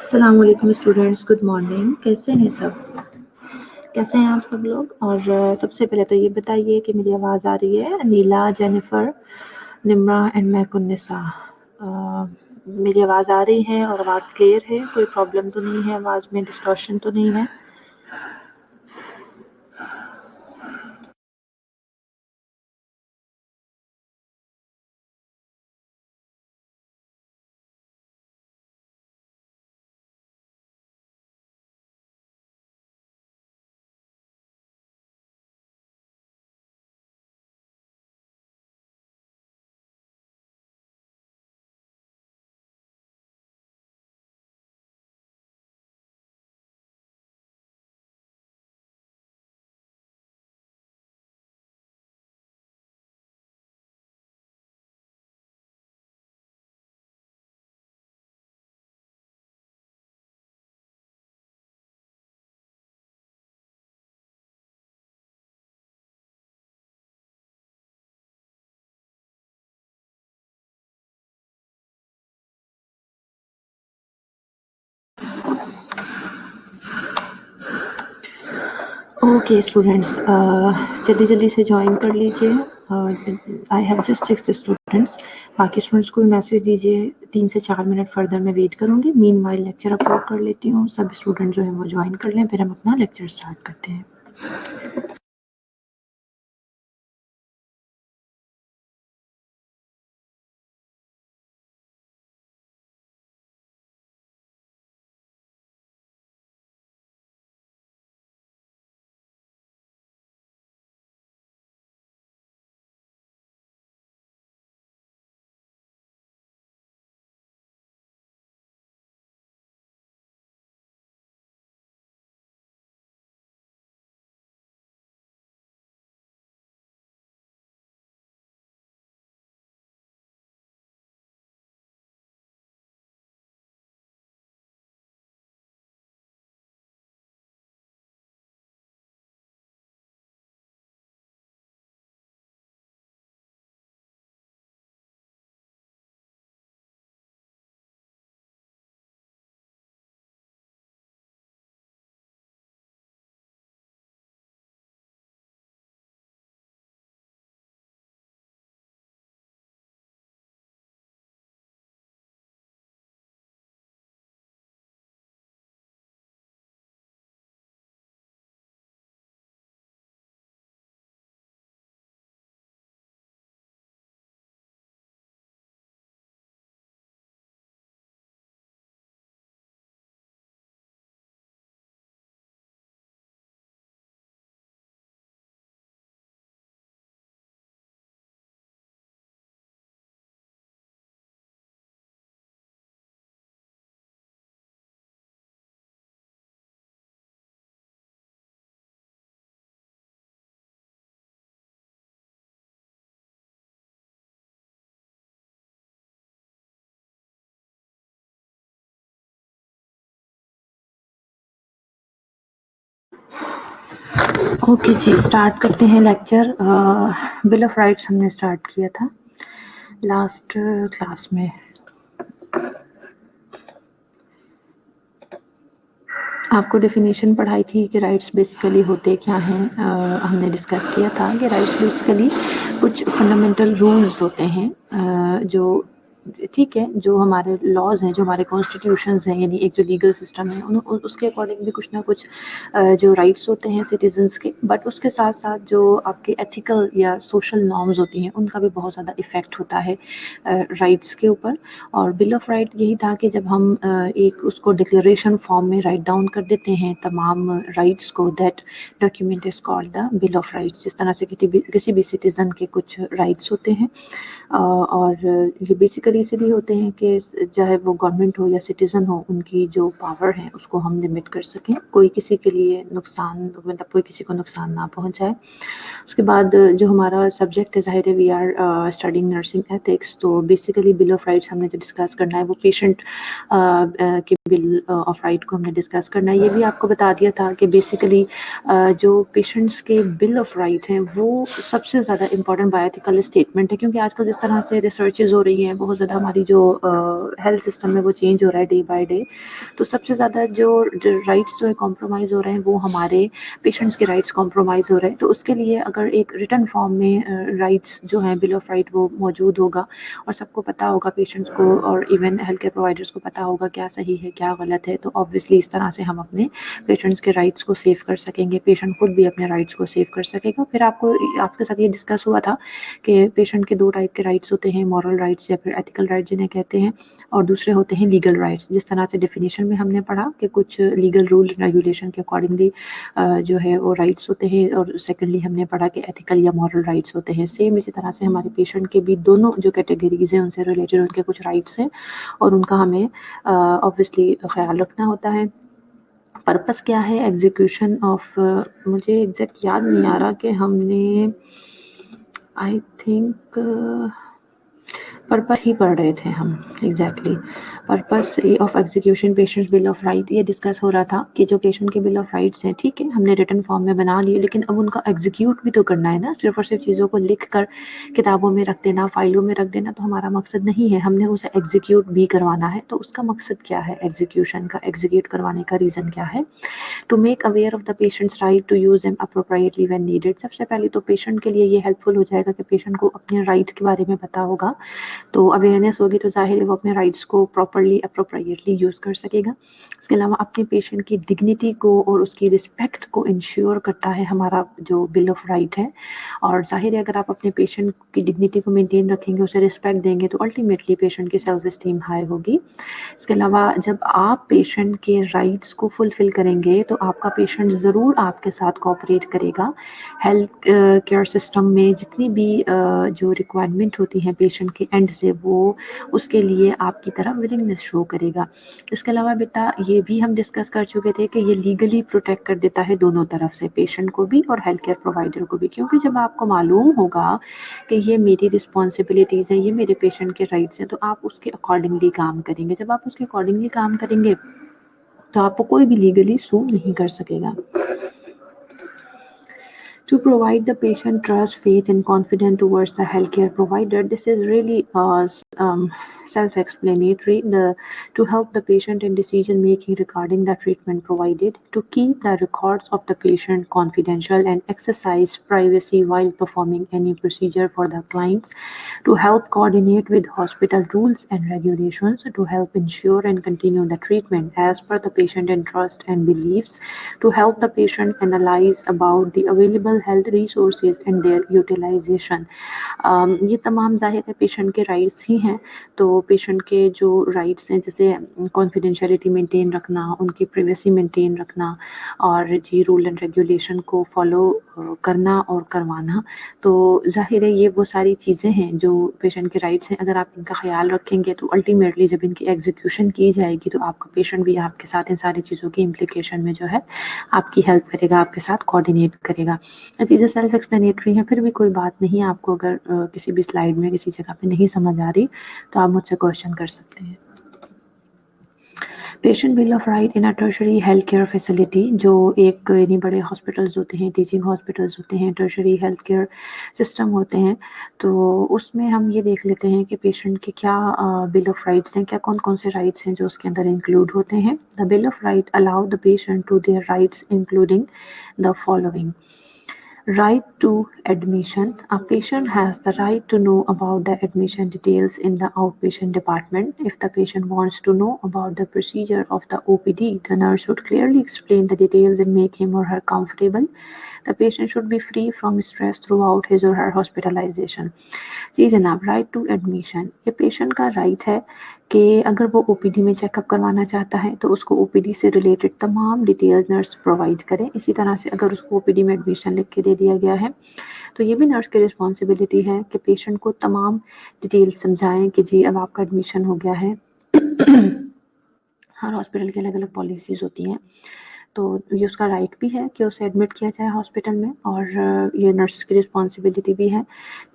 अस्सलामुअलैकुम students, good morning. कैसे हैं सब? कैसे हैं आप सब लोग? और सबसे पहले तो ये बताइए कि मेरी आवाज़ आ रही है? नीला, जेनिफ़र, निम्रा एंड महकुन्निसा, मेरी आवाज़ आ रही है और आवाज़ क्लियर है? कोई प्रॉब्लम तो नहीं है? आवाज़ में डिस्टॉर्शन तो नहीं है? ओके स्टूडेंट्स, जल्दी से ज्वाइन कर लीजिए। I have just 6 students. बाकी स्टूडेंट्स को भी मैसेज दीजिए। 3 से 4 मिनट फर्दर मैं वेट करूँगी। मीनवाइल लेक्चर अपलोड कर लेती हूँ। सभी स्टूडेंट जो हैं वो ज्वाइन कर लें, फिर हम अपना लेक्चर स्टार्ट करते हैं। ओके जी, स्टार्ट करते हैं लेक्चर। बिल ऑफ राइट्स हमने स्टार्ट किया था लास्ट क्लास में। आपको डेफिनेशन पढ़ाई थी कि राइट्स बेसिकली होते क्या हैं। हमने डिस्कस किया था कि राइट्स बेसिकली कुछ फंडामेंटल रूल्स होते हैं, जो ठीक है, जो हमारे लॉज हैं, जो हमारे कॉन्स्टिट्यूशंस हैं, यानी एक जो लीगल सिस्टम है उसके अकॉर्डिंग भी कुछ ना कुछ जो राइट्स होते हैं सिटीजन्स के, बट उसके साथ साथ जो आपके एथिकल या सोशल नॉर्म्स होती हैं उनका भी बहुत ज़्यादा इफ़ेक्ट होता है राइट्स के ऊपर। और बिल ऑफ राइट यही था कि जब हम एक उसको डिक्लेरेशन फॉर्म में राइट डाउन कर देते हैं तमाम राइट्स को, that document is called the bill of rights. जिस तरह से किसी भी सिटीज़न के कुछ राइट्स होते हैं, और ये बेसिकली इसलिए होते हैं कि चाहे वो गवर्नमेंट हो या सिटीज़न हो, उनकी जो पावर है उसको हम लिमिट कर सकें, कोई किसी के लिए नुकसान, मतलब कोई किसी को नुकसान ना पहुंचाए। उसके बाद जो हमारा सब्जेक्ट है, ज़ाहिर है we are studying nursing ethics, तो बेसिकली बिल ऑफ राइट्स हमने जो डिस्कस करना है वो पेशेंट के बिल ऑफ राइट को हमने डिस्कस करना है। ये भी आपको बता दिया था कि बेसिकली जो पेशेंट्स के बिल ऑफ राइट हैं वो सबसे ज़्यादा इंपॉर्टेंट बायोएथिकल स्टेटमेंट है, क्योंकि आजकल जिस तरह से रिसर्चेज हो रही हैं, बहुत ज़्यादा ज़्यादा हमारी जो हेल्थ सिस्टम है वो चेंज हो रहा है डे बाय डे, तो सबसे ज़्यादा जो राइट्स जो है कॉम्प्रोमाइज़ हो रहे हैं वो हमारे पेशेंट्स के राइट्स कॉम्प्रोमाइज़ हो रहे हैं। तो उसके लिए अगर एक रिटन फॉर्म में राइट्स जो हैं, बिल ऑफ राइट, वो मौजूद होगा और सबको पता होगा, पेशेंट्स को और इवन हेल्थ केयर प्रोवाइडर्स को पता होगा क्या सही है क्या गलत है, तो ऑब्वियसली इस तरह से हम अपने पेशेंट्स के राइट्स को सेव कर सकेंगे, पेशेंट खुद भी अपने राइट्स को सेव कर सकेगा। फिर आपके साथ ये डिस्कस हुआ था कि पेशेंट के 2 टाइप के राइट्स होते हैं, मॉरल राइट्स या फिर एथिकल राइट्स जिन्हें कहते हैं, और दूसरे होते हैं लीगल राइट्स। जिस तरह से डेफिनेशन में हमने पढ़ा कि कुछ लीगल रूल रेगुलेशन के अकॉर्डिंगली जो है वो राइट्स होते हैं, और सेकेंडली हमने पढ़ा कि एथिकल या मॉरल राइट्स होते हैं। सेम इसी तरह से हमारे पेशेंट के भी दोनों जो कैटेगरीज हैं उनसे रिलेटेड उनके कुछ राइट्स हैं और उनका हमें ऑब्वियसली ख्याल रखना होता है। पर्पस क्या है एग्जीक्यूशन ऑफ, मुझे एग्जैक्ट याद नहीं आ रहा कि हमने आई थिंक पर्पस ही पढ़ रहे थे हम, exactly purpose of execution patients bill of right, ये डिस्कस हो रहा था कि जो पेशेंट के बिल ऑफ राइट्स हैं, ठीक है, हमने रिटन फॉर्म में बना लिए, लेकिन अब उनका एग्जीक्यूट भी तो करना है ना। सिर्फ और सिर्फ चीज़ों को लिख कर किताबों में रख देना, फाइलों में रख देना तो हमारा मकसद नहीं है, हमने उसे एग्जीक्यूट भी करवाना है। तो उसका मकसद क्या है एग्जीक्यूशन का, एग्जीक्यूट करवाने का रीज़न क्या है? To make aware of the patient's right to use them appropriately when needed. सबसे पहले तो पेशेंट के लिए ये हेल्पफुल हो जाएगा कि पेशेंट को अपने राइट के बारे में पता होगा, तो अवेयरनेस होगी तो जाहिर है वो अपने राइट्स को प्रॉपर्ली अप्रोप्रिएटली यूज़ कर सकेगा। इसके अलावा अपने पेशेंट की डिग्निटी को और उसकी रिस्पेक्ट को इंश्योर करता है हमारा जो बिल ऑफ राइट है, और जाहिर है अगर आप अपने पेशेंट की डिग्निटी को मेंटेन रखेंगे, उसे रिस्पेक्ट देंगे, तो अल्टीमेटली पेशेंट की सेल्फ इस्टीम हाई होगी। इसके अलावा जब आप पेशेंट के राइट्स को फुलफिल करेंगे तो आपका पेशेंट ज़रूर आपके साथ कोऑपरेट करेगा। हेल्थ केयर सिस्टम में जितनी भी जो रिक्वायरमेंट होती है पेशेंट के एंड से, वो उसके लिए आपकी तरफ विलिंगनेस शो करेगा। इसके अलावा बेटा ये भी हम डिस्कस कर चुके थे कि ये लीगली प्रोटेक्ट कर देता है दोनों तरफ से, पेशेंट को भी और हेल्थ केयर प्रोवाइडर को भी, क्योंकि जब आपको मालूम होगा कि ये मेरी रिस्पॉन्सिबिलिटीज़ हैं, ये मेरे पेशेंट के राइट्स हैं, तो आप उसके अकॉर्डिंगली काम करेंगे। जब आप उसके अकॉर्डिंगली काम करेंगे तो आपको कोई भी लीगली सू नहीं कर सकेगा। To provide the patient trust, faith, and confidence towards the healthcare provider, this is really self-explanatory. To help the patient in decision making regarding the treatment provided, to keep the records of the patient confidential and exercise privacy while performing any procedure for the clients, to help coordinate with hospital rules and regulations, to help ensure and continue the treatment as per the patient interest and beliefs, to help the patient analyze about the available health resources and their utilization. ये तमाम जाहिर है patient के rights ही हैं, तो patient के जो rights हैं जैसे कॉन्फिडेंशियलिटी मेंटेन रखना, उनकी प्राइवेसी मेंटेन रखना, और जी रूल एंड रेगुलेशन को फॉलो करना और करवाना, तो जाहिर है ये वो सारी चीज़ें हैं जो पेशेंट के राइट्स हैं। अगर आप इनका ख्याल रखेंगे तो अल्टीमेटली जब इनकी एग्जीक्यूशन की जाएगी तो आपका पेशेंट भी आपके साथ इन सारी चीज़ों की इम्प्लीकेशन में जो है आपकी हेल्प करेगा, आपके साथ कोऑर्डिनेट करेगा। चीज़ें सेल्फ एक्सप्लेनेटरी हैं, फिर भी कोई बात नहीं, आपको अगर किसी भी स्लाइड में किसी जगह पे नहीं समझ आ रही तो आप मुझसे क्वेश्चन कर सकते हैं। Patient bill of right in a tertiary health care facility, जो एक यानी बड़े हॉस्पिटल्स होते हैं, टीचिंग हॉस्पिटल्स होते हैं, टर्शरी हेल्थ केयर सिस्टम होते हैं, तो उसमें हम ये देख लेते हैं कि पेशेंट के क्या बिल ऑफ राइट्स हैं, क्या कौन कौन से राइट्स हैं जो उसके अंदर इंक्लूड होते हैं। The bill of right allow the patient to their rights including the following: Right to admission. A patient has the right to know about the admission details in the outpatient department. If the patient wants to know about the procedure of the OPD, the nurse should clearly explain the details and make him or her comfortable. The patient should be free from stress throughout his or her hospitalization. जी जनाब, right to admission, ये patient का right है कि अगर वो OPD में checkup करवाना चाहता है तो उसको ओपीडी से रिलेटेड तमाम डिटेल्स नर्स प्रोवाइड करें। इसी तरह से अगर उसको ओपीडी में एडमिशन लिख के दे दिया गया है तो ये भी नर्स की रिस्पॉन्सिबिलिटी है कि पेशेंट को तमाम डिटेल्स समझाएं कि जी अब आपका एडमिशन हो गया है। हर हॉस्पिटल की अलग अलग पॉलिसीज़ होती हैं, तो ये उसका राइट भी है कि उसे एडमिट किया जाए हॉस्पिटल में, और ये नर्सेस की रिस्पॉन्सिबिलिटी भी है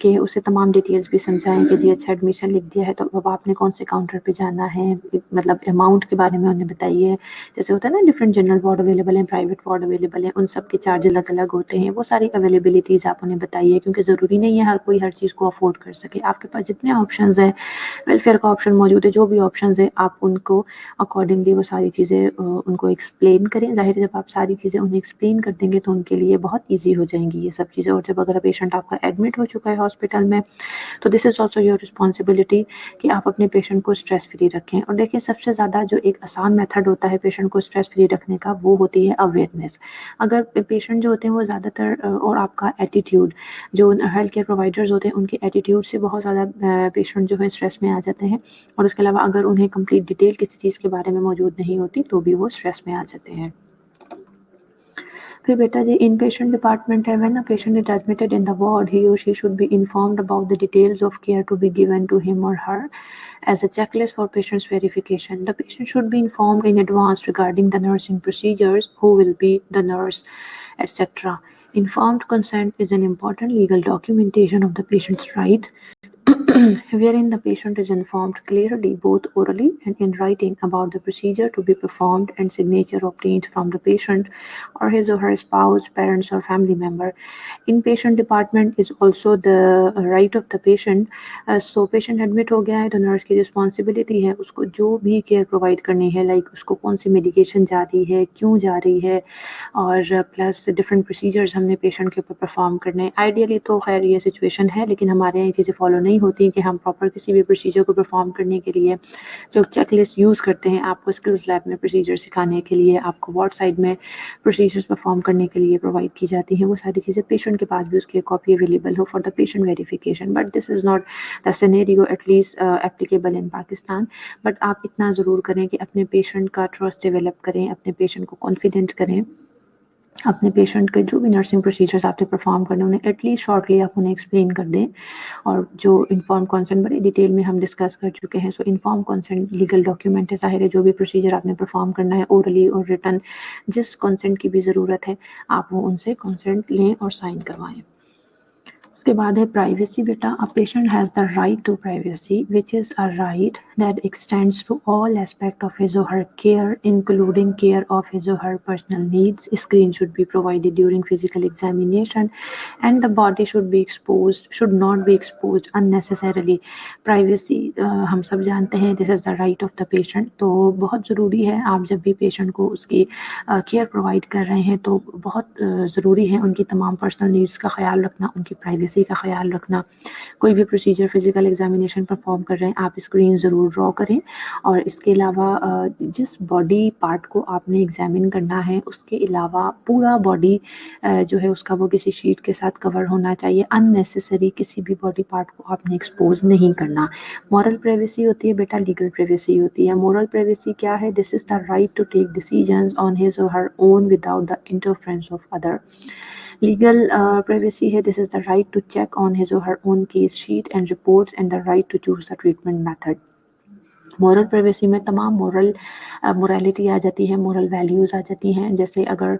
कि उसे तमाम डिटेल्स भी समझाएं कि जी अच्छा एडमिशन लिख दिया है तो अब आपने कौन से काउंटर पे जाना है, मतलब अमाउंट के बारे में उन्हें बताइए। जैसे होता है ना डिफरेंट जनरल वार्ड अवेलेबल हैं, प्राइवेट वार्ड अवेलेबल हैं, उन सब के चार्ज अलग अलग होते हैं, वो सारी अवेलेबिलिटीज़ आप उन्हें बताइए, क्योंकि ज़रूरी नहीं है हर कोई हर चीज़ को अफोर्ड कर सके। आपके पास जितने ऑप्शंस हैं, वेलफेयर का ऑप्शन मौजूद है, जो भी ऑप्शंस है आप उनको अकॉर्डिंगली वो सारी चीज़ें उनको एक्सप्लेन करें। ज़ाहिर है जब आप सारी चीज़ें उन्हें एक्सप्लेन कर देंगे तो उनके लिए बहुत ईजी हो जाएंगी ये सब चीज़ें। और जब अगर पेशेंट आपका एडमिट हो चुका है हॉस्पिटल में, तो this is also your responsibility कि आप अपने पेशेंट को स्ट्रेस फ्री रखें। और देखिए सबसे ज़्यादा जो एक आसान मेथड होता है पेशेंट को स्ट्रेस फ्री रखने का, वो होती है अवेयरनेस। अगर पेशेंट जो होते हैं वो ज़्यादातर और आपका एटीट्यूड, जो हेल्थ केयर प्रोवाइडर्स होते हैं उनके एटीट्यूड से बहुत ज़्यादा पेशेंट जो है स्ट्रेस में आ जाते हैं, और उसके अलावा अगर उन्हें कंप्लीट डिटेल किसी चीज़ के बारे में मौजूद नहीं होती तो भी वो स्ट्रेस में आ जाते हैं। फिर बेटा जी इन पेशेंट डिपार्टमेंट है, when a patient is admitted in the ward he और she should be informed about the details of care to be given to him और her as a checklist for patient's verification. The patient should be informed in advance regarding the nursing procedures, who will be the nurse, etc. Informed consent is an important legal documentation of the patient's right wherein the patient is informed clearly both orally and in writing about the procedure to be performed and signature obtained from the patient or his or her spouse, parents or family member. Inpatient department is also the right of the patient. So patient admit हो गया है तो nurse की responsibility है उसको जो भी care provide करनी है, लाइक उसको कौन सी मेडिकेशन जा रही है, क्यों जा रही है, और प्लस डिफरेंट प्रोसीजर्स हमने पेशेंट के ऊपर परफॉर्म करने हैं। आइडियली तो खैर ये सिचुएशन है, लेकिन हमारे यहाँ ये चीज़ें फॉलो नहीं होती कि हम प्रॉपर किसी भी प्रोसीजर को परफॉर्म करने के लिए जो चेकलिस्ट यूज़ करते हैं, आपको स्किल्स लैब में प्रोसीजर सिखाने के लिए, आपको वार्ड साइड में प्रोसीजर्स परफॉर्म करने के लिए प्रोवाइड की जाती हैं, वो सारी चीज़ें पेशेंट के पास भी उसकी कॉपी अवेलेबल हो for the patient verification. But this is not the scenario at least applicable in Pakistan. But आप इतना ज़रूर करें कि अपने पेशेंट का ट्रस्ट डेवलप करें, अपने पेशेंट को कॉन्फिडेंट करें, अपने पेशेंट के जो भी नर्सिंग प्रोसीजर्स आपने परफॉर्म करने उन्हें एटलीस्ट शॉर्टली आप उन्हें एक्सप्लेन कर दें। और जो इन्फॉर्म कंसेंट बड़ी डिटेल में हम डिस्कस कर चुके हैं। सो इन्फॉर्म कंसेंट लीगल डॉक्यूमेंट है, ज़ाहिर है जो भी प्रोसीजर आपने परफॉर्म करना है ओरली और रिटन, जिस कंसेंट की भी ज़रूरत है आप वो उनसे कंसेंट लें और साइन करवाएं। उसके बाद है प्राइवेसी बेटा। A patient has the right to privacy which is a right that extends to all aspect of his और her care including care of his और her personal needs. Screen should be provided during physical examination and the body should not be exposed unnecessarily. Privacy हम सब जानते हैं this is the right of the patient, तो बहुत ज़रूरी है आप जब भी पेशेंट को उसकी केयर प्रोवाइड कर रहे हैं तो बहुत ज़रूरी है उनकी तमाम पर्सनल नीड्स का ख्याल रखना, उनकी प्राइवेसी का ख्याल रखना। कोई भी प्रोसीजर फिजिकल एग्जामिनेशन परफॉर्म कर रहे हैं आप स्क्रीन ज़रूर ड्रॉ करें, और इसके अलावा जिस बॉडी पार्ट को आपने एग्जामिन करना है उसके अलावा पूरा बॉडी जो है उसका वो किसी शीट के साथ कवर होना चाहिए। अननेसेसरी किसी भी बॉडी पार्ट को आपने एक्सपोज नहीं करना। मॉरल प्राइवेसी होती है बेटा, लीगल प्राइवेसी होती है। मॉरल प्राइवेसी क्या है? This is the right to take decisions on his और her own without the interference of other. Legal privacy है, this is the right to check on his or her own case sheet and reports and the right to choose the treatment method. Moral privacy में तमाम morality आ जाती है, moral values आ जाती हैं। जैसे अगर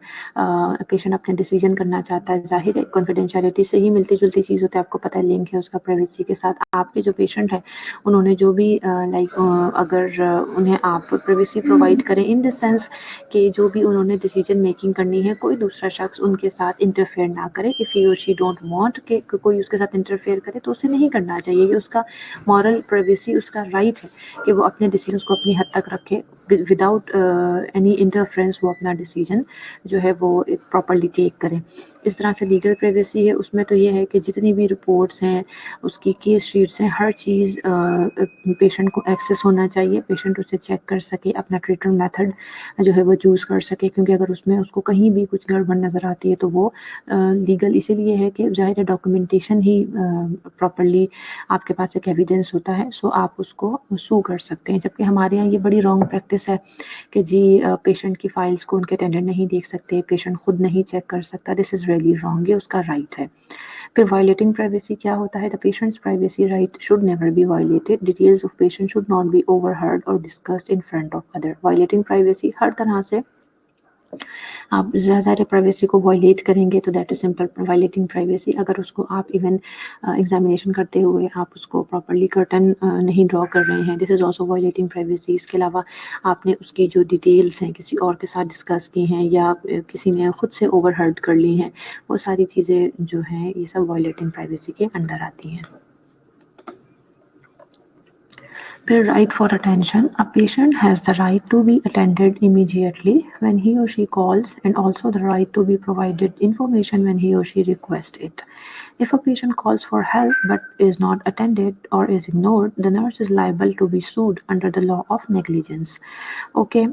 patient अपने डिसीजन करना चाहता है, जाहिर है कॉन्फिडेंशियलिटी से ही मिलती जुलती चीज़ होती है, आपको पता है लिंक है उसका प्राइवेसी के साथ। आपके जो पेशेंट है उन्होंने जो भी अगर उन्हें आप प्राइवेसी प्रोवाइड करें इन द सेंस कि जो भी उन्होंने डिसीजन मेकिंग करनी है कोई दूसरा शख्स उनके साथ इंटरफेयर ना करे। इफ़ ही और शी डोंट वांट कि कोई उसके साथ इंटरफेयर करे तो उसे नहीं करना चाहिए। ये उसका मॉरल प्राइवेसी, उसका राइट है कि वो अपने डिसीजंस को अपनी हद तक रखे विदाउट एनी इंटरफेरेंस। वो अपना डिसीजन जो है वो प्रॉपर्ली टेक करें। इस तरह से लीगल प्राइवेसी है, उसमें तो ये है कि जितनी भी रिपोर्ट्स हैं, उसकी केस शीट्स हैं, हर चीज़ पेशेंट को एक्सेस होना चाहिए, पेशेंट उसे चेक कर सके, अपना ट्रीटमेंट मेथड जो है वो चूज़ कर सके। क्योंकि अगर उसमें उसको कहीं भी कुछ गड़बड़ नज़र आती है तो वो लीगल इसीलिए है कि ज़ाहिर है डॉक्यूमेंटेशन ही प्रॉपर्ली आपके पास एक एविडेंस होता है, सो आप उसको सू कर सकते हैं। जबकि हमारे यहाँ ये बड़ी रॉन्ग प्रैक्टिस है कि जी पेशेंट की फाइल्स को उनके अटेंडेंट नहीं देख सकते, पेशेंट खुद नहीं चेक कर सकता। दिस इज़ रियली रॉन्ग, ये उसका राइट है। फिर वायलेटिंग प्राइवेसी क्या होता है? The patients privacy right should never be violated. Details of patient should not be overheard और discussed in front of other. Violating privacy हर तरह से आप ज़्यादा प्राइवेसी को वायलेट करेंगे तो that is simple violating privacy. अगर उसको आप इवन एग्जामिनेशन करते हुए आप उसको प्रॉपर्ली कर्टन नहीं ड्रॉ कर रहे हैं, this is also violating privacy. इसके अलावा आपने उसकी जो डिटेल्स हैं किसी और के साथ डिस्कस की हैं या किसी ने खुद से ओवरहर्ड कर ली हैं, वो सारी चीज़ें जो हैं ये सब वायलेटिंग प्राइवेसी के अंडर आती हैं। फिर right for attention. A patient has the right to be attended immediately when he or she calls, and also the right to be provided information when he or she requests it. If a patient calls for help but is not attended or is ignored, the nurse is liable to be sued under the law of negligence. Okay,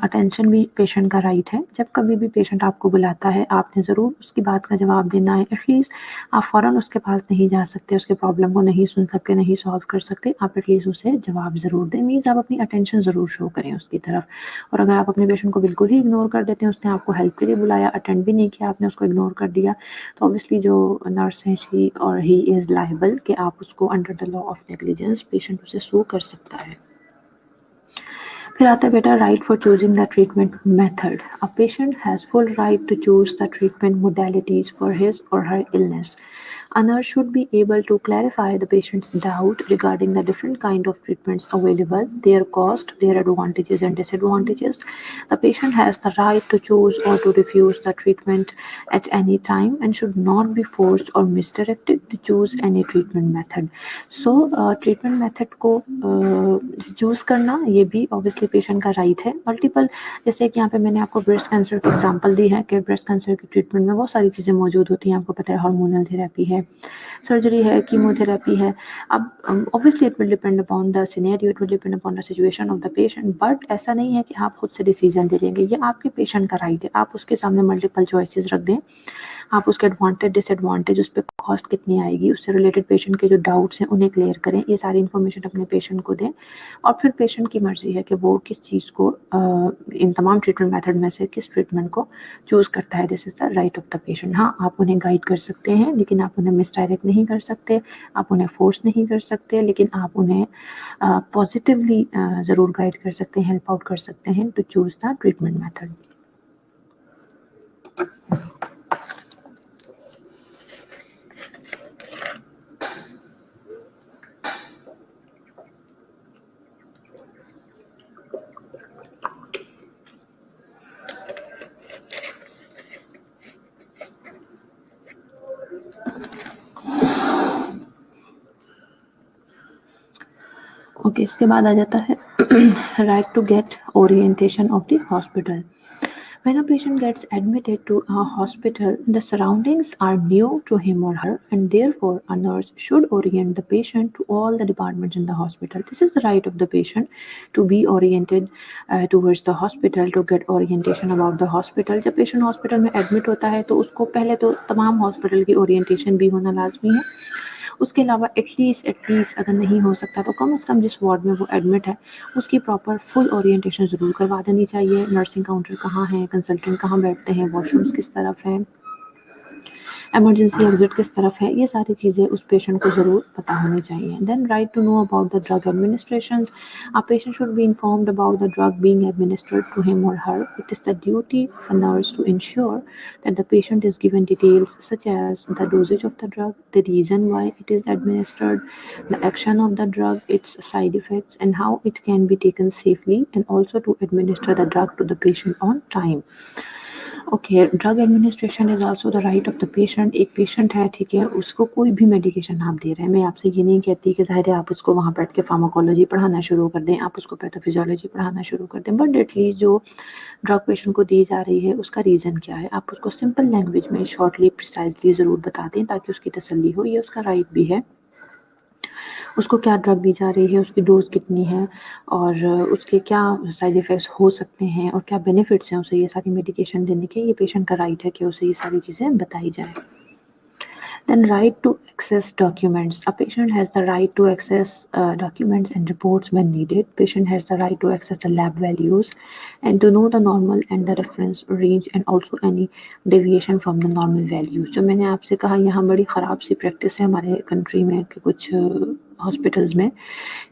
attention भी patient का right है। जब कभी भी patient आपको बुलाता है, आपने ज़रूर उसकी बात का जवाब देना है। एटलीस्ट आप फ़ौरन उसके पास नहीं जा सकते, उसके प्रॉब्लम को नहीं सुन सकते, नहीं सॉल्व कर सकते, आप एटलीस्ट उसे जवाब ज़रूर दें। मीन्स आप अपनी अटेंशन ज़रूर शो करें उसकी तरफ। और अगर आप अपने पेशेंट को बिल्कुल ही इग्नोर कर देते हैं, उसने आपको हेल्प के लिए बुलाया, अटेंड भी नहीं किया, आपने उसको इग्नोर कर दिया, तो ऑब्वियसली जो नर्स है शी और ही इज़ लायबल कि आप उसको under the law of negligence patient उसे सू कर सकता है। फिर आता है बेटा right for choosing the treatment method. A patient has full right to choose the treatment modalities for his और her illness. A nurse should be able to clarify the patient's doubt regarding the different kind of treatments available, their cost, their advantages and disadvantages. The patient has the right to choose or to refuse the treatment at any time and should not be forced or misdirected to choose any treatment method. So, treatment method को choose करना ये भी obviously patient का right है। Multiple, जैसे कि यहाँ पे मैंने आपको ब्रेस्ट कैंसर की एग्जांपल दी है कि ब्रेस्ट कैंसर की ट्रीटमेंट में बहुत सारी चीज़ें मौजूद होती हैं, आपको पता है हार्मोनल थेरेपी है, सर्जरी है, कीमोथेरेपी है। अब obviously it will depend upon the scenario, it will depend upon the situation of the patient, but ऐसा नहीं है कि आप खुद से डिसीजन ले लेंगे, ये आपके पेशेंट का राइट है। आप उसके सामने मल्टीपल चॉइसेस रख दें, आप उसके एडवांटेज डिसएडवांटेज, उस पर कॉस्ट कितनी आएगी, उससे रिलेटेड पेशेंट के जो डाउट्स हैं उन्हें क्लियर करें, ये सारी इन्फॉर्मेशन अपने पेशेंट को दें और फिर पेशेंट की मर्जी है कि वो किस चीज़ को इन तमाम ट्रीटमेंट मेथड में से किस ट्रीटमेंट को चूज़ करता है। This is the right of the patient. हाँ, आप उन्हें गाइड कर सकते हैं लेकिन आप उन्हें मिसडायरेक्ट नहीं कर सकते, आप उन्हें फोर्स नहीं कर सकते, लेकिन आप उन्हें पॉजिटिवली ज़रूर गाइड कर सकते हैं, हेल्प आउट कर सकते हैं to choose the treatment method. Okay, इसके बाद आ जाता है right to get orientation of the hospital. When a patient gets admitted to a hospital, the surroundings are new to him or her, and therefore a nurse should orient the patient to all the departments in the hospital. This is the right of the patient to be oriented towards the hospital, to get orientation about the hospital. जब patient hospital में admit होता है तो उसको पहले तो तमाम hospital की orientation भी होना लाजमी है। उसके अलावा एटलीस्ट अगर नहीं हो सकता तो कम से कम जिस वार्ड में वो एडमिट है उसकी प्रॉपर फुल ओरिएंटेशन ज़रूर करवा देनी चाहिए। नर्सिंग काउंटर कहाँ है, कंसल्टेंट कहाँ बैठते हैं, वॉशरूम्स किस तरफ हैं, एमरजेंसी एग्जिट किस तरफ है, ये सारी चीज़ें उस पेशेंट को ज़रूर पता होनी चाहिए। Then right to know about the drug administration. A patient should be informed about the drug being administered to him और her. It is the duty of a nurse to ensure that the patient is given details such as the dosage of the drug, the reason why it is administered, the action of the drug, its side effects, and how it can be taken safely, and also to administer the drug to the patient on time. Okay, drug administration is also the right of the patient. एक patient है, ठीक है, उसको कोई भी medication आप दे रहे हैं, मैं आपसे ये नहीं कहती कि ज़ाहिर है आप उसको वहाँ बैठ के फार्माकोलॉजी पढ़ाना शुरू कर दें, आप उसको पैथोफिजियोलॉजी पढ़ाना शुरू कर दें, बट एटलीस्ट जो ड्रग पेशेंट को दी जा रही है उसका रीज़न क्या है, आप उसको सिंपल लैंग्वेज में शॉर्टली प्रिसाइजली ज़रूर बता दें ताकि उसकी तसल्ली हो। ये उसका राइट भी है। उसको क्या ड्रग दी जा रही है, उसकी डोज कितनी है और उसके क्या साइड इफ़ेक्ट्स हो सकते हैं और क्या बेनिफिट्स हैं उसे ये सारी मेडिकेशन देने के, ये पेशेंट का राइट है कि उसे ये सारी चीज़ें बताई जाए। Then right to access documents. A patient has the right to access documents and reports when needed. Patient has the right to access the lab values and to know the normal and the reference range and also any deviation from the normal values. जो मैंने आपसे कहा यहाँ बड़ी ख़राब सी practice है हमारे country में कि कुछ हॉस्पिटल्स में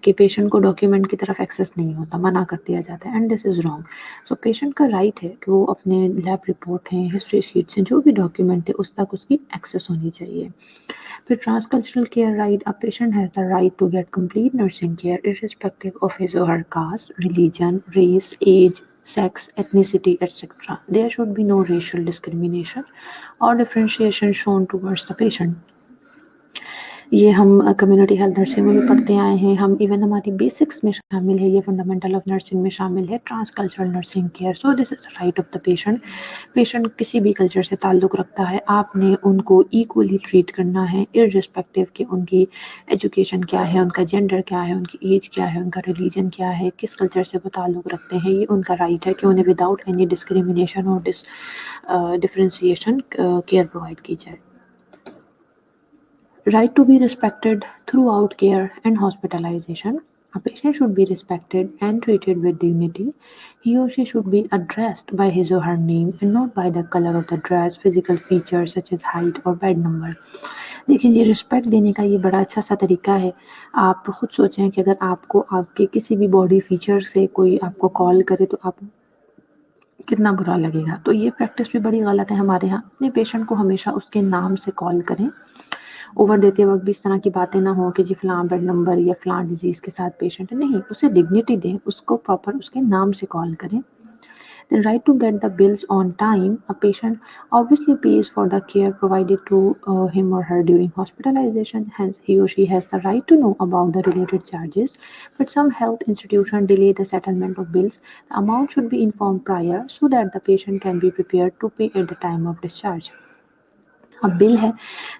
कि पेशेंट को डॉक्यूमेंट की तरफ एक्सेस नहीं होता, मना कर दिया जाता है, and this is wrong. So patient का राइट है कि वो अपने लैब रिपोर्ट हैं, हिस्ट्री शीट्स हैं, जो भी डॉक्यूमेंट है उस तक उसकी एक्सेस होनी चाहिए। फिर transcultural care right, a patient has the right to get complete nursing care irrespective of his or her caste, religion, race, age, sex, ethnicity, etc. There should be no racial discrimination or differentiation shown towards the patient. ये हम community health nursing में भी पढ़ते आए हैं, हम even हमारी basics में शामिल है, ये फंडामेंटल ऑफ नर्सिंग में शामिल है transcultural nursing care. So this is right of the patient. Patient किसी भी कल्चर से ताल्लुक़ रखता है, आपने उनको इक्वली ट्रीट करना है इर्रिस्पेक्टिव कि उनकी एजुकेशन क्या है, उनका जेंडर क्या है, उनकी एज क्या है, उनका रिलीजन क्या है, किस कल्चर से वो ताल्लुक़ रखते हैं। ये उनका राइट है कि उन्हें विदाउट एनी डिस्क्रिमिनेशन और डिफरेंशिएशन केयर प्रोवाइड की जाए। Right to be respected throughout care and hospitalization. A patient should be respected and treated with dignity. He or she should be addressed by his or her name and not by the color of the dress, physical features such as height or bed number. देखिए, ये respect देने का ये बड़ा अच्छा सा तरीका है। आप खुद सोचें कि अगर आपको आपके किसी भी बॉडी फीचर से कोई आपको कॉल करे तो आप कितना बुरा लगेगा। तो ये प्रैक्टिस भी बड़ी गलत है हमारे यहाँ। अपने पेशेंट को हमेशा उसके नाम से कॉल करें। ओवर देते वक्त भी इस तरह की बातें ना हो कि जी फलां बेड नंबर या फलां डिजीज़ के साथ पेशेंट है। नहीं, उसे डिग्निटी दें, उसको प्रॉपर उसके नाम से कॉल करें। The right to get the bills on time. A patient obviously pays for the care provided to him or her during hospitalization. Hence, he or she has the right to know about the related charges. But some health institutions delay the settlement of bills. The amount should be informed prior so that the patient can be prepared to pay at the time of discharge. अब bill है,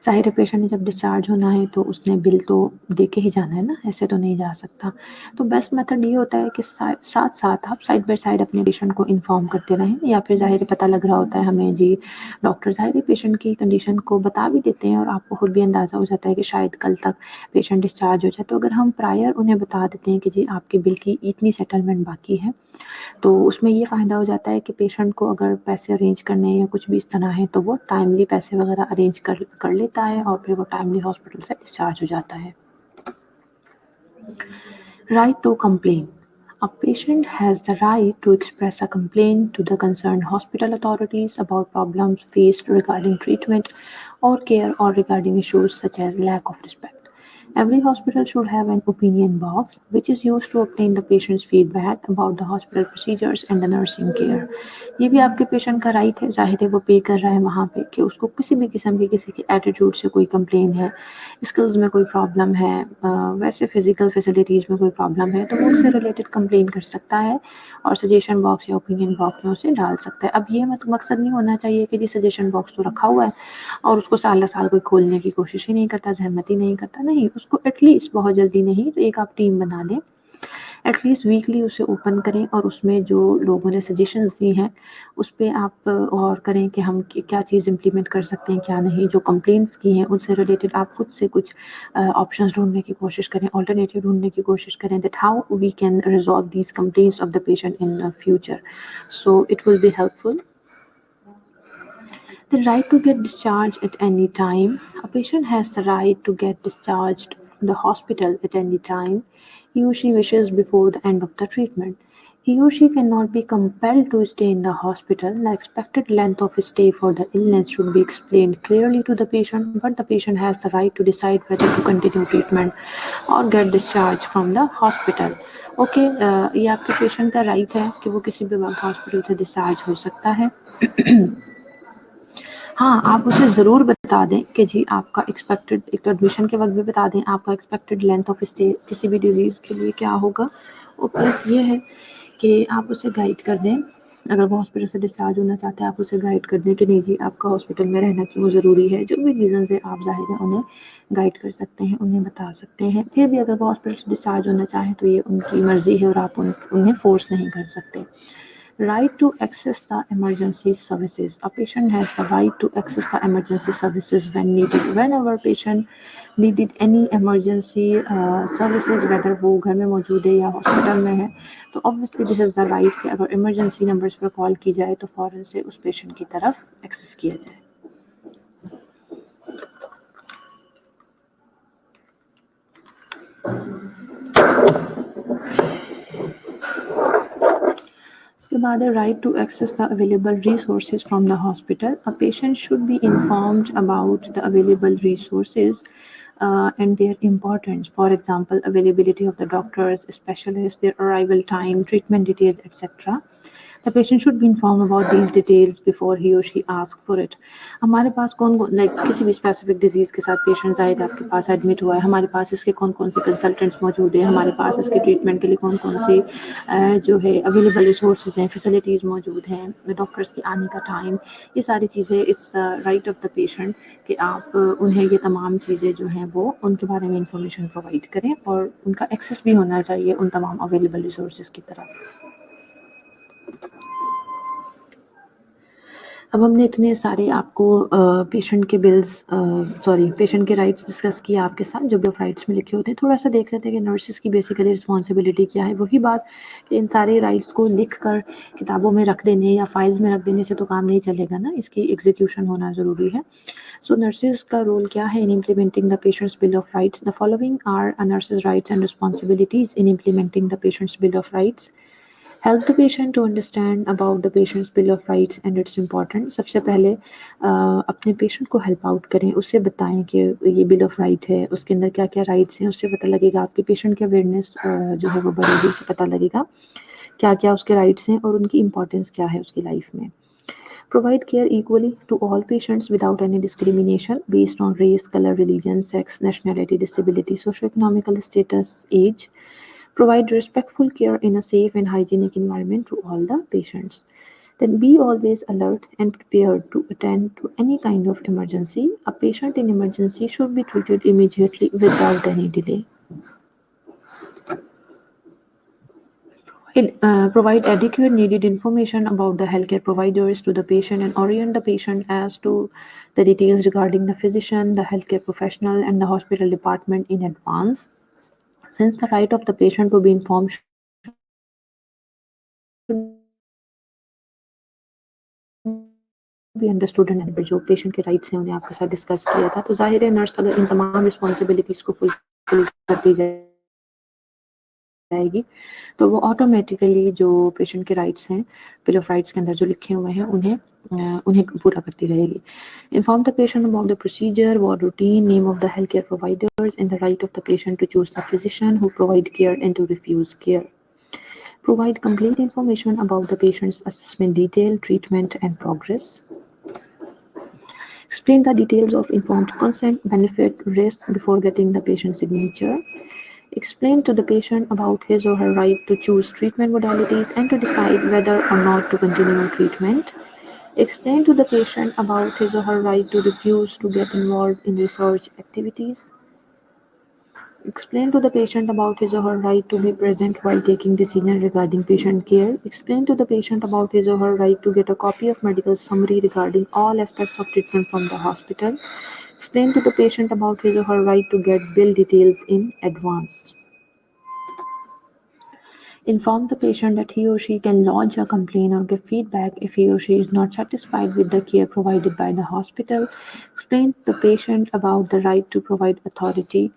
ज़ाहिर है patient ने जब discharge होना है तो उसने बिल तो दे के ही जाना है ना, ऐसे तो नहीं जा सकता। तो बेस्ट मेथड ये होता है कि साथ-साथ आप साइड बाय साइड अपने पेशेंट को इन्फॉर्म करते रहें, या फिर ज़ाहिर है पता लग रहा होता है हमें जी, डॉक्टर ज़ाहिर है पेशेंट की कंडीशन को बता भी देते हैं और आपको खुद भी अंदाज़ा हो जाता है कि शायद कल तक पेशेंट डिस्चार्ज हो जाए। तो अगर हम प्रायर उन्हें बता देते हैं कि जी आपके बिल की इतनी सेटलमेंट बाकी है, तो उसमें ये फ़ायदा हो जाता है कि पेशेंट को अगर पैसे अरेंज करने या कुछ भी इस तरह है तो वो टाइमली पैसे वगैरह अरेंज कर लेता है और फिर वो टाइमली हॉस्पिटल से डिस्चार्ज हो जाता है। Right to complain. A patient has the right to express a complaint to the concerned hospital authorities about problems faced regarding treatment or care or regarding issues such as lack of respect. Every hospital should have an opinion box which is used to obtain the patient's feedback about the hospital procedures and the nursing care. ये भी आपके patient का right है, ज़ाहिर है वो पे कर रहा है वहाँ पे कि उसको किसी भी किस्म की किसी की एटीट्यूड से कोई कंप्लेन है, स्किल्स में कोई प्रॉब्लम है, वैसे फिजिकल फैसिलिटीज़ में कोई प्रॉब्लम है, तो वो उससे रिलेटेड कंप्लेन कर सकता है और सजेशन बॉक्स या ओपिनियन बॉक्स में उसे डाल सकता है। अब ये मकसद नहीं होना चाहिए कि जी सजेशन बॉक्स तो रखा हुआ है और उसको साल साल कोई खोलने की कोशिश ही नहीं करता, ज़हमत ही नहीं करता। नहीं, उसको एटलीस्ट बहुत जल्दी नहीं तो एक आप टीम बना दें, एटलीस्ट वीकली उसे ओपन करें और उसमें जो लोगों ने सजेशंस दी हैं उस पे आप गौर करें कि हम क्या चीज़ इम्प्लीमेंट कर सकते हैं, क्या नहीं। जो कंप्लेंट्स की हैं उनसे रिलेटेड आप खुद से कुछ ऑप्शंस ढूंढने की कोशिश करें, ऑल्टरनेटिव ढूंढने की कोशिश करें, that how we can resolve these complaints of the patient in future, so it will be helpful. The right to get discharged at any time. A patient has the right to get discharged from the hospital at any time he or she wishes before the end of the treatment. He or she cannot be compelled to stay in the hospital. The expected length of stay for the illness should be explained clearly to the patient, but the patient has the right to decide whether to continue treatment or get discharged from the hospital. Okay, ये आपके patient का right है कि वो किसी भी वक्त hospital से डिस्चार्ज हो सकता है। हाँ, आप उसे ज़रूर बता दें कि जी आपका एक्सपेक्टेड, एक तो एडमिशन के वक्त भी बता दें आपका एक्सपेक्टेड लेंथ ऑफ स्टे किसी भी डिजीज़ के लिए क्या होगा, और प्लस ये है कि आप उसे गाइड कर दें। अगर वो हॉस्पिटल से डिस्चार्ज होना चाहते हैं आप उसे गाइड कर दें कि नहीं जी आपका हॉस्पिटल में रहना क्यों ज़रूरी है। जो भी रीज़न्स है आप ज़ाहिर है उन्हें गाइड कर सकते हैं, उन्हें बता सकते हैं। फिर भी अगर वो हॉस्पिटल से डिस्चार्ज होना चाहें तो ये उनकी मर्ज़ी है और आप उन्हें फोर्स नहीं कर सकते। Right to access the emergency services. A patient has the right to access the emergency services when needed. Whenever patient needed any emergency services, whether वो घर में मौजूद है या हॉस्पिटल में है, तो obviously this is the right कि अगर emergency numbers पर कॉल की जाए तो फ़ौरन से उस पेशेंट की तरफ एक्सेस किया जाए। उसके बाद है right to access the available resources from the hospital. A patient should be informed about the available resources and their importance. For example, availability of the doctors, specialists, their arrival time, treatment details, etc. The patient should be informed about these details before he or she ask for it. हमारे पास कौन like किसी भी specific disease के साथ patient आएगा आपके पास admit हुआ है, हमारे पास इसके कौन कौन से कंसल्टेंट्स मौजूद हैं, हमारे पास इसके ट्रीटमेंट के लिए कौन कौन सी जो है अवेलेबल रिसोर्सेज हैं, फैसिलिटीज़ मौजूद हैं, डॉक्टर्स के आने का टाइम, ये सारी चीज़ें it's right of the patient कि आप उन्हें ये तमाम चीज़ें जो हैं वो उनके बारे में इंफॉर्मेशन प्रोवाइड करें और उनका एक्सेस भी होना चाहिए उन तमाम अवेलेबल रिसोर्सेज की तरफ। अब हमने इतने सारे आपको पेशेंट के पेशेंट के राइट्स डिस्कस किए आपके साथ जो बिल ऑफ राइट्स में लिखे होते हैं। थोड़ा सा देख लेते हैं कि नर्सेस की बेसिकली रिस्पॉन्सिबिलिटी क्या है। वही बात कि इन सारे राइट्स को लिख कर किताबों में रख देने या फाइल्स में रख देने से तो काम नहीं चलेगा ना, इसकी एग्जीक्यूशन होना ज़रूरी है। सो नर्सेस का रोल क्या है in implementing the patients bill of rights? The following are a nurses rights and responsibilities in implementing the patients bill of rights. Help the patient to understand about the patients bill of rights and its important. सबसे पहले अपने patient को help out करें, उससे बताएं कि ये bill of right है, उसके अंदर क्या क्या राइट्स हैं, उससे पता लगेगा आपके पेशेंट की अवेयरनेस जो है वो बढ़ेगी, उससे पता लगेगा क्या क्या उसके राइट्स हैं और उनकी इंपॉर्टेंस क्या है उसकी लाइफ में। Provide care equally to all patients without any discrimination based on race, color, religion, sex, nationality, disability, socioeconomic status, age. Provide respectful care in a safe and hygienic environment to all the patients. Then be always alert and prepared to attend to any kind of emergency. A patient in emergency should be treated immediately without any delay. Provide adequate needed information about the healthcare providers to the patient and orient the patient as to the details regarding the physician, the healthcare professional, and the hospital department in advance. Since the right of the patient to be informed should be understood and जो patient के rights हैं उन्हें आपके साथ discuss किया था, तो जाहिर है नर्स अगर इन तमाम रिस्पॉन्सिबिलिटीज़ को फुलफिल करती जाएगी तो वो ऑटोमेटिकली जो पेशेंट के राइट्स हैं बिल ऑफ राइट्स के अंदर जो लिखे हुए हैं उन्हें पूरा करती रहेगी। Inform the patient about the procedure, ward routine, name of the healthcare providers, and the right of the patient to choose the physician who provide care and to refuse care. Provide complete information about the patient's assessment detail, treatment, and progress. Explain the details of informed consent, benefit, risk before getting the patient's signature. Explain to the patient about his or her right to choose treatment modalities and to decide whether or not to continue treatment. Explain to the patient about his or her right to refuse to get involved in research activities. Explain to the patient about his or her right to be present while taking decisions regarding patient care. Explain to the patient about his or her right to get a copy of medical summary regarding all aspects of treatment from the hospital. Explain to the patient about his or her right to get bill details in advance. Inform the patient that he or she can lodge a complaint or give feedback if he or she is not satisfied with the care provided by the hospital. Explain to the patient about the right to provide authority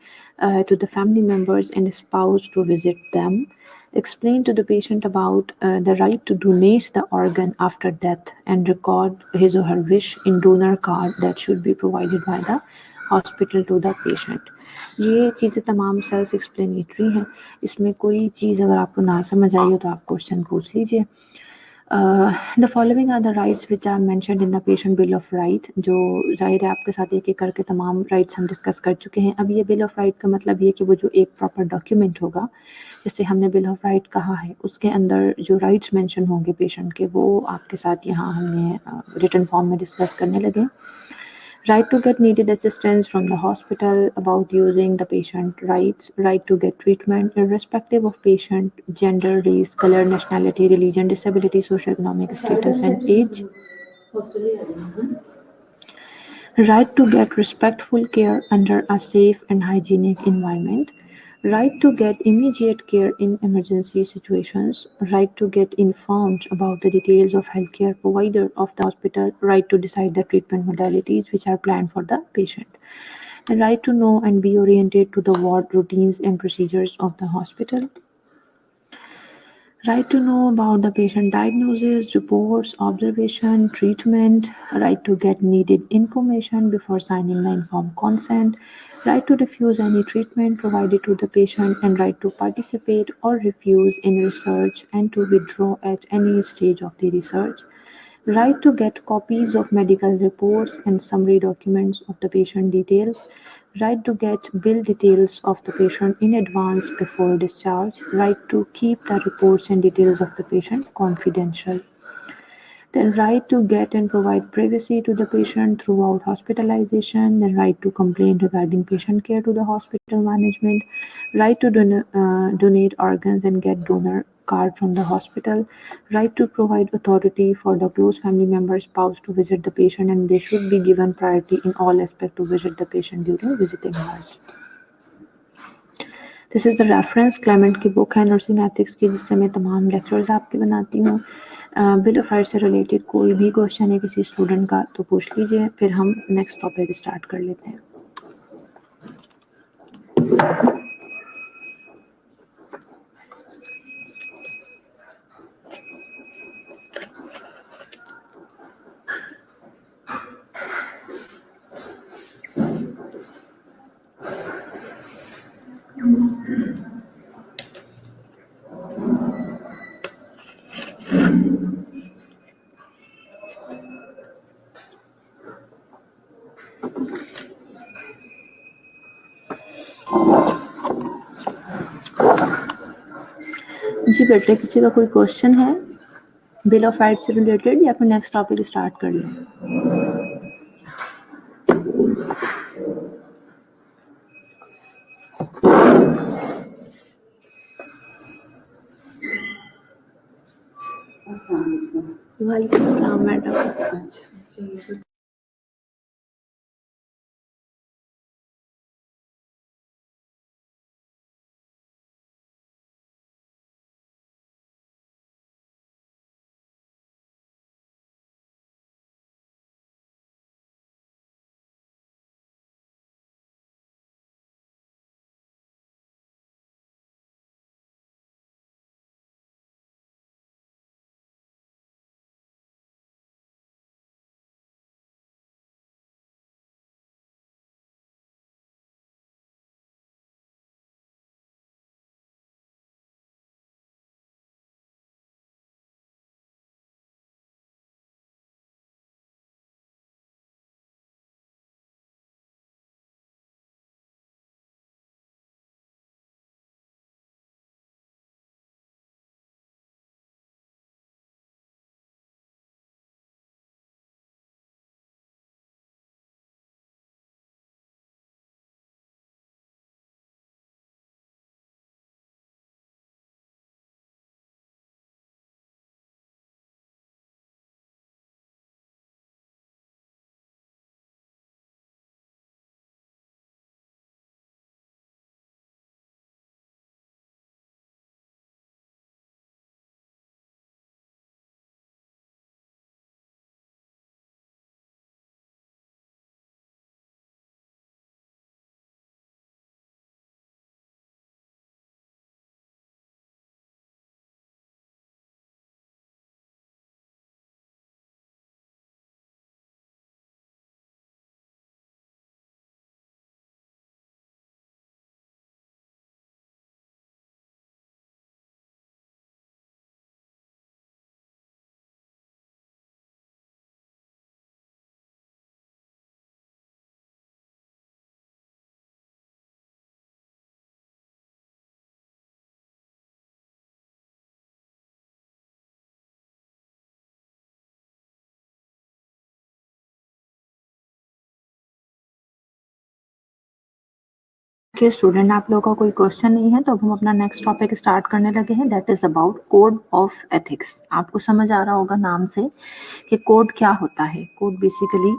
to the family members and the spouse to visit them. Explain to the patient about the right to donate the organ after death and record his or her wish in donor card that should be provided by the hospital to the patient. ये चीज़ें तमाम self explanatory हैं, इसमें कोई चीज़ अगर आपको ना समझ आई हो तो आप क्वेश्चन पूछ लीजिए। The following are the rights which are mentioned in the patient bill of right. जो ज़ाहिर है आपके साथ एक एक करके तमाम राइट्स हम डिस्कस कर चुके हैं। अब ये बिल ऑफ राइट का मतलब ये कि वो जो एक प्रॉपर डॉक्यूमेंट होगा जिसे हमने बिल ऑफ राइट कहा है उसके अंदर जो राइट्स मेंशन होंगे पेशेंट के वो आपके साथ यहाँ हमने रिटन फॉर्म में डिस्कस करने लगे। Right to get needed assistance from the hospital, about using the patient rights, right to get treatment irrespective of patient, gender, race, color, nationality, religion, disability, socioeconomic status, and age. Right to get respectful care under a safe and hygienic environment. Right to get immediate care in emergency situations. Right to get informed about the details of healthcare provider of the hospital. Right to decide the treatment modalities which are planned for the patient. A right to know and be oriented to the ward routines and procedures of the hospital. Right to know about the patient diagnosis, reports, observation, treatment. Right to get needed information before signing the informed consent. Right to refuse any treatment provided to the patient, and right to participate or refuse in research and to withdraw at any stage of the research. Right to get copies of medical reports and summary documents of the patient details. Right to get bill details of the patient in advance before discharge. Right to keep the reports and details of the patient confidential. The right to get and provide privacy to the patient throughout hospitalization. The right to complain regarding patient care to the hospital management. Right to donate organs and get donor card from the hospital. Right to provide authority for the close family member spouse to visit the patient, and they should be given priority in all aspects to visit the patient during visiting hours. This is the reference Clement की book है nursing ethics की, जिससे मैं तमाम lectures आपके बनाती हूँ। Bill of rights से रिलेटेड कोई भी क्वेश्चन है किसी स्टूडेंट का तो पूछ लीजिए, फिर हम नेक्स्ट टॉपिक स्टार्ट कर लेते हैं। जी बेटे, किसी का कोई क्वेश्चन है बिल ऑफ राइट्स से रिलेटेड, या फिर नेक्स्ट टॉपिक स्टार्ट कर लें? वालेकुम अस्सलाम मैडम। ओके स्टूडेंट, आप लोगों का कोई क्वेश्चन नहीं है तो अब हम अपना नेक्स्ट टॉपिक स्टार्ट करने लगे हैं, that is about code of ethics. आपको समझ आ रहा होगा नाम से कि कोड क्या होता है। कोड बेसिकली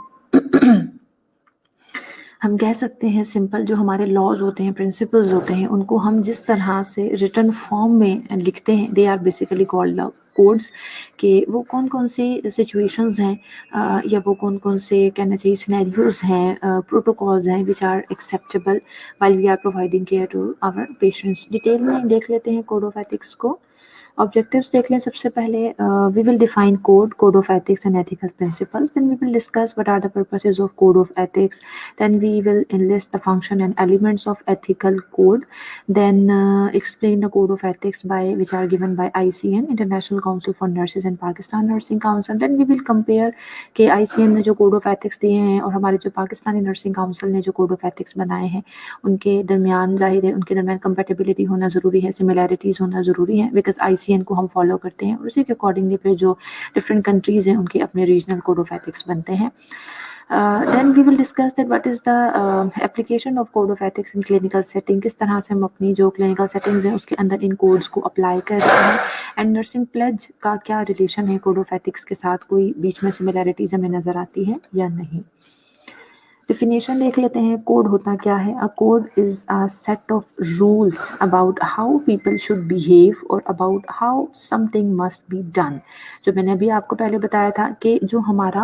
हम कह सकते हैं सिंपल, जो हमारे लॉज होते हैं, प्रिंसिपल्स होते हैं, उनको हम जिस तरह से रिटन फॉर्म में लिखते हैं, they are basically called the codes के वो कौन-कौन से सिचुएशंस हैं या वो कौन-कौन से कहना चाहिए सिनेरियोज़ हैं, प्रोटोकॉल्स हैं which are acceptable while we are providing care to our patients. Detail में देख लेते हैं कोड ऑफ एथिक्स को। ऑब्जेक्टिव्स देख लें सबसे पहले। We will define code of ethics and ethical principles, then we will discuss what are the purposes of code of ethics, then we will enlist the function and elements of ethical code, then explain the code of ethics by which are given by ICN, International Council for Nurses, and Pakistan Nursing Council. Then we will compare कि ICN ने जो code of ethics दिए हैं और हमारे जो Pakistani nursing council ने जो कोड ऑफ एथिक्स बनाए हैं उनके दरमियान जाहिर है उनके दरमियान कंपेटेबिलिटी होना ज़रूरी है, सिमिलैरिटीज़ होना ज़रूरी है, बिकॉज ICN को हम फॉलो करते हैं और उसी के अकॉर्डिंगली फिर जो डिफरेंट कंट्रीज़ हैं उनके अपने रीजनल कोड ऑफ एथिक्स बनते हैं। Then we will discuss that what is the application of code of ethics in clinical setting, किस तरह से हम अपनी जो clinical settings हैं उसके अंदर इन codes को apply कर रहे हैं, and nursing pledge का क्या relation है code of ethics के साथ, कोई बीच में similarities हमें नज़र आती है या नहीं। डिफिनेशन देख लेते हैं कोड होता क्या है। A code is a set of rules about how people should behave और about how something must be done. जो मैंने अभी आपको पहले बताया था कि जो हमारा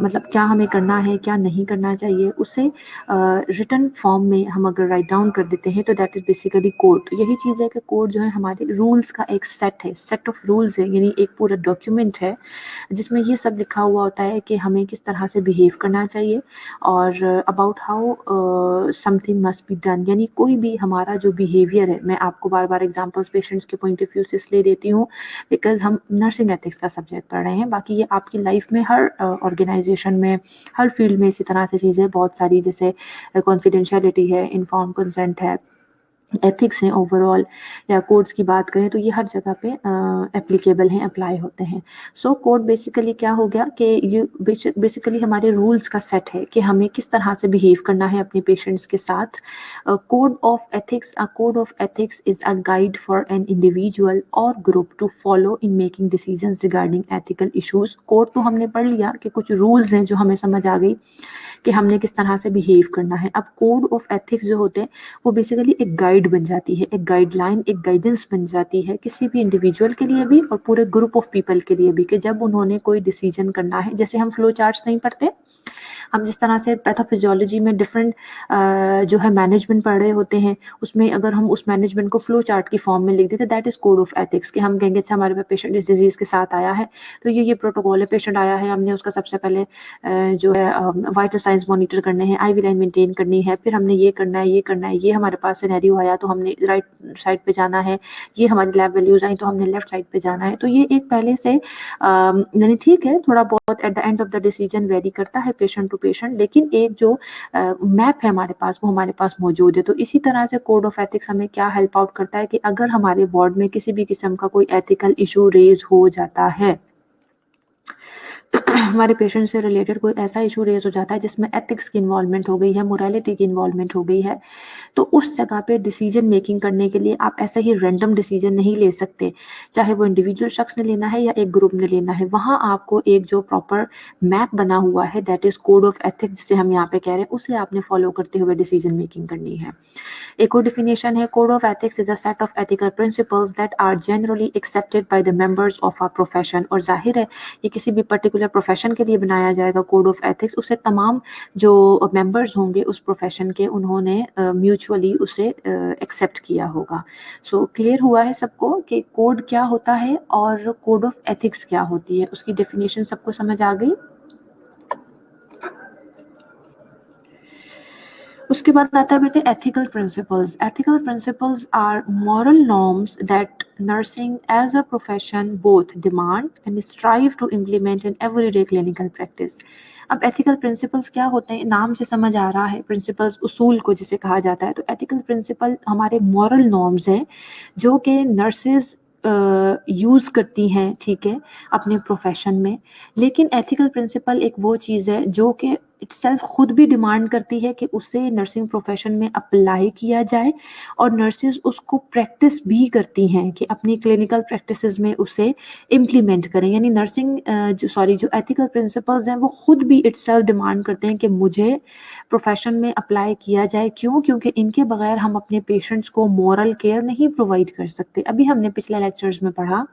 मतलब क्या हमें करना है क्या नहीं करना चाहिए उसे रिटन फॉर्म में हम अगर राइट डाउन कर देते हैं तो दैट इज बेसिकली कोड। यही चीज़ है कि कोड जो है हमारे रूल्स का एक सेट है, सेट ऑफ रूल्स है, यानी एक पूरा डॉक्यूमेंट है जिसमें ये सब लिखा हुआ होता है कि हमें किस तरह से बिहेव करना चाहिए और about how something must be done, यानी कोई भी हमारा जो बिहेवियर है। मैं आपको बार बार एग्जांपल्स पेशेंट्स के पॉइंट ऑफ व्यू से इसलिए देती हूँ बिकॉज हम नर्सिंग एथिक्स का सब्जेक्ट पढ़ रहे हैं, बाकी ये आपकी लाइफ में हर ऑर्गेनाइजेशन में हर फील्ड में इसी तरह से चीज़ें बहुत सारी, जैसे कॉन्फिडेंशियलिटी है, इन्फॉर्म कंसेंट है, एथिक्स हैं ओवरऑल, या कोड्स की बात करें तो ये हर जगह पे एप्लीकेबल हैं, अप्लाई होते हैं। सो कोड बेसिकली क्या हो गया कि ये बेसिकली हमारे रूल्स का सेट है कि हमें किस तरह से बिहेव करना है अपने पेशेंट्स के साथ। Code of ethics, a code of ethics is a guide for an individual और group to follow in making decisions regarding ethical issues. Code तो हमने पढ़ लिया कि कुछ रूल्स हैं जो हमें समझ आ गई कि हमने किस तरह से बिहेव करना है। अब कोड ऑफ एथिक्स जो होते हैं वो बेसिकली एक गाइड बन जाती है, एक गाइडलाइन, एक गाइडेंस बन जाती है किसी भी इंडिविजुअल के लिए भी और पूरे ग्रुप ऑफ पीपल के लिए भी, कि जब उन्होंने कोई डिसीजन करना है। जैसे हम फ्लो चार्ट्स नहीं पढ़ते, हम जिस तरह से पैथोफिजियोलॉजी में डिफरेंट जो है मैनेजमेंट पढ़ रहे होते हैं, उसमें अगर हम उस मैनेजमेंट को फ्लो चार्ट की फॉर्म में लिख देते that is code of ethics, कि हम कहेंगे अच्छा हमारे पास पेशेंट इस डिजीज के साथ आया है तो ये प्रोटोकॉल है, पेशेंट आया है हमने उसका सबसे पहले जो है वाइटल साइंस मॉनिटर करने हैं, IV लाइन मेंटेन करनी है, फिर हमने ये करना है, ये करना है, ये हमारे पास सिनेरियो आया तो हमने राइट साइड पे जाना है, ये हमारी लैब वैल्यूज आई तो हमने लेफ्ट साइड पे जाना है। तो ये एक पहले से यानी ठीक है, थोड़ा बहुत at the end of the decision very करता है पेशेंट टू पेशेंट, लेकिन एक जो मैप है हमारे पास वो हमारे पास मौजूद है। तो इसी तरह से कोड ऑफ एथिक्स हमें क्या हेल्प आउट करता है कि अगर हमारे वार्ड में किसी भी किस्म का कोई एथिकल इशू रेज हो जाता है, हमारे पेशेंट से रिलेटेड कोई ऐसा इशू रेज हो जाता है जिसमें एथिक्स की इन्वॉल्वमेंट हो गई है, मोरालिटी की इन्वॉल्वमेंट हो गई है, तो उस जगह पे डिसीजन मेकिंग करने के लिए आप ऐसा ही रैंडम डिसीजन नहीं ले सकते, चाहे वो इंडिविजुअल शख्स ने लेना है या एक ग्रुप ने लेना है। वहाँ आपको एक जो प्रॉपर मैप बना हुआ है that is code of ethics जिसे हम यहाँ पे कह रहे हैं, उसे आपने फॉलो करते हुए डिसीजन मेकिंग करनी है। एक और डिफिनेशन है, code of ethics is a set of ethical principles that are generally accepted by the members of a profession. और जाहिर है ये किसी भी पर्टिकुलर प्रोफेशन के लिए बनाया जाएगा कोड ऑफ एथिक्स, उसे तमाम जो मेंबर्स होंगे उस प्रोफेशन के उन्होंने म्यूचुअली उसे एक्सेप्ट किया होगा। सो क्लियर हुआ है सबको कि कोड क्या होता है और कोड ऑफ एथिक्स क्या होती है, उसकी डेफिनेशन सबको समझ आ गई। उसके बाद आता है बेटे ethical principles. Ethical principles are moral norms that nursing as a profession both demand and strive to implement in everyday clinical practice. अब एथिकल प्रिंसिपल्स क्या होते हैं, नाम से समझ आ रहा है, प्रिंसिपल्स उसूल को जिसे कहा जाता है। तो एथिकल प्रिंसिपल हमारे मॉरल नॉर्म्स हैं जो कि नर्सेज यूज़ करती हैं, ठीक है, अपने प्रोफेशन में। लेकिन एथिकल प्रिंसिपल एक वो चीज़ है जो कि इटसेल्फ खुद भी डिमांड करती है कि उसे नर्सिंग प्रोफेशन में अप्लाई किया जाए और नर्सेज उसको प्रैक्टिस भी करती हैं कि अपनी क्लिनिकल प्रैक्टिसेस में उसे इम्प्लीमेंट करें। यानी नर्सिंग जो एथिकल प्रिंसिपल्स हैं वो खुद भी इटसेल्फ डिमांड करते हैं कि मुझे प्रोफेशन में अप्लाई किया जाए। क्यों? क्योंकि इनके बगैर हम अपने पेशेंट्स को मोरल केयर नहीं प्रोवाइड कर सकते। अभी हमने पिछले लेक्चर्स में पढ़ा